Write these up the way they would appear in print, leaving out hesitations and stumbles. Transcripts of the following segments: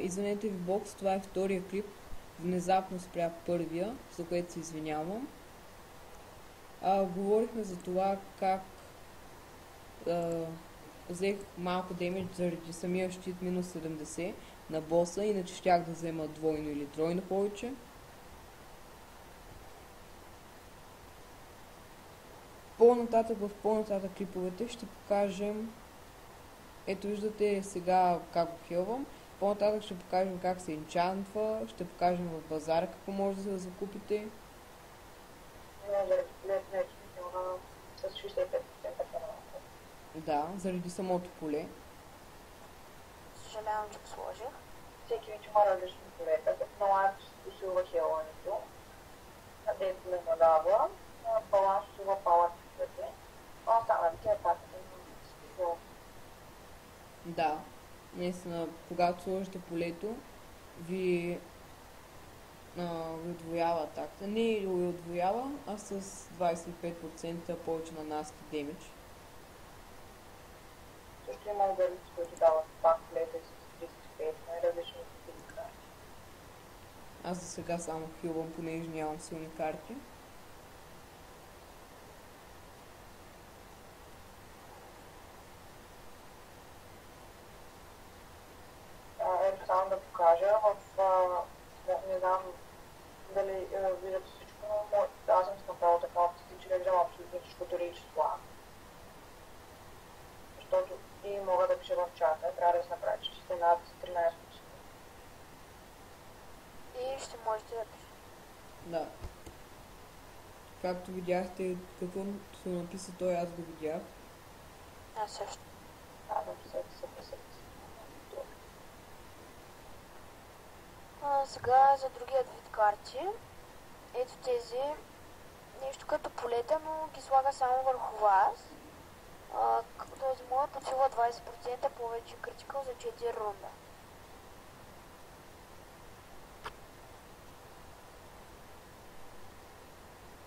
Извинете ви, бокс, това е втория клип. Внезапно спря първия, за което се извинявам. Говорихме за това как взех малко демидж заради самия щит минус 70 на боса, иначе щях да взема двойно или тройно повече. В по-нататък клиповете ще покажем. Ето виждате сега как го хилвам. По-нататък ще покажем как се енчантва, ще покажем в базара какво може да се закупите. С 65% Да, заради самото поле. Съжалявам, че го сложих. всеки вид има различни полета, като на лайф усилва хелването, на темпове надава, на баланс усилва палатите, а останалите атаките на хел. Да, наистина, когато сложите полето, ви отвоява атаката. Не ви отвоява, а с 25% повече на наски демидж. Също има алгаритми, които дават пак полета и с 35 на различни стили карти. Аз за сега само хилвам, понеже нямам силни карти. Ето само да покажа, не знам дали виждате всичко, но аз съм си направил така опции, че не виждам абсолютно всичко, дори и числа. Защото и мога да пиша в чата, трябва да се направи, че сте над 13 числа. И ще можете да пишете. Да. Както видяхте, какво се написа той, аз го видях. Аз също. Написайте. Сега за другият вид карти. Ето тези. Нещо като полета, но ги слага само върху вас. Този моят подсилва 20% повече критикал за 4 рунда.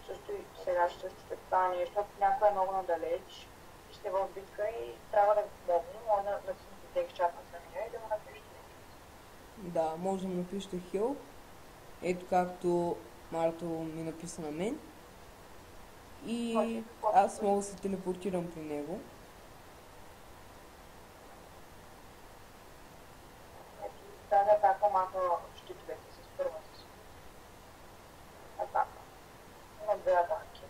Също и сега също ще стане нещо, ако някой е много надалеч и ще в битка и трябва да ви помогне, може да натиснете текст чат на самия и да му напишете нещо. Да, може да му напишете хил. Ето както Марто ми написа на мен. И аз мога да се телепортирам при него. Ето, тази атака маха щитовете с първата си атака. Има две атаки.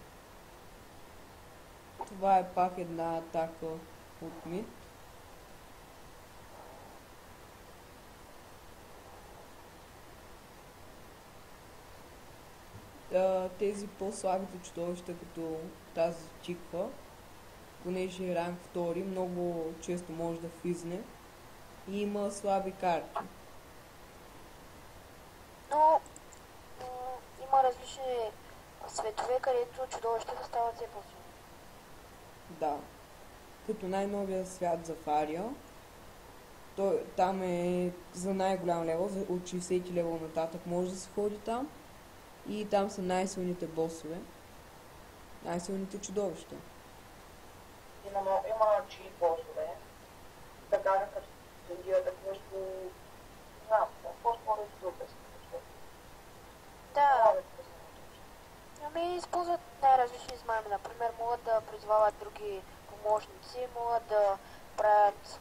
Това е пак една атака от мид. Тези по-слабите чудовища, като тази чиква, понеже е ранг 2, много често може да влизне и има слаби карти. Но има различни светове, където чудовищата стават все по-силни. Да. Като най-новия свят за Фария, там е за най-голям левел, от 60 левел нататък може да се ходи там. И там са най-силните босове, най-силните чудовища. Има чии босове, да кажем като следията нещо, не знам, по-скоро и друга се случва. Да. Ами използват най-различни измами. Например, могат да призвават други помощници, могат да правят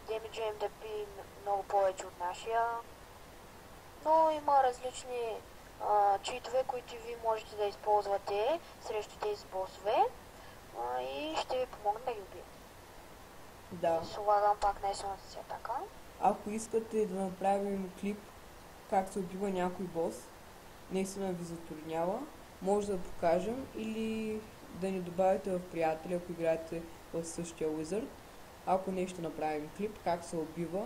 демиджа им да би много повече от нашия. Но има различни читове, които ви можете да използвате срещу тези босове и ще ви помогнат да ги убиете. Да. Слагам пак най-силната си атака. Ако искате да направим клип как се убива някой бос, наистина ви затруднява, може да покажем или да ни добавите в приятели, ако играете в същия Wizard. Ако не, ще направим клип как се убива,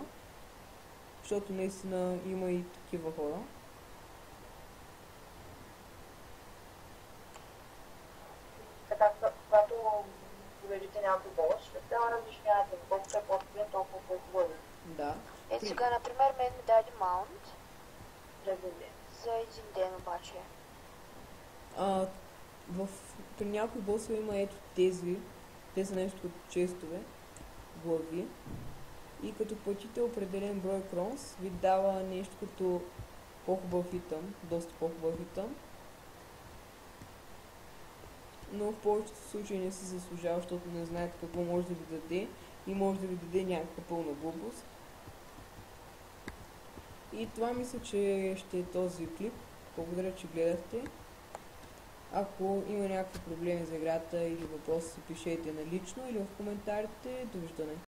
защото наистина има и такива хора. Така, когато победите някой бос, ще трябва да различавате, колкото е по-силен, толкова по-хубаво. Да. Ето сега, например, мен ми даде маунт За един ден. за един ден обаче. При някои босове има ето тези, те са нещо като честове, глави. и като платите определен брой кронс, ви дава нещо като по-хубав итъм, доста по-хубав итъм. Но в повечето случаи не се заслужава, защото не знаете какво може да ви даде и може да ви даде някаква пълна глупост. И това мисля, че ще е този клип. Благодаря, че гледахте. Ако има някакви проблеми за играта или въпроси, пишете налично или в коментарите. Довиждане!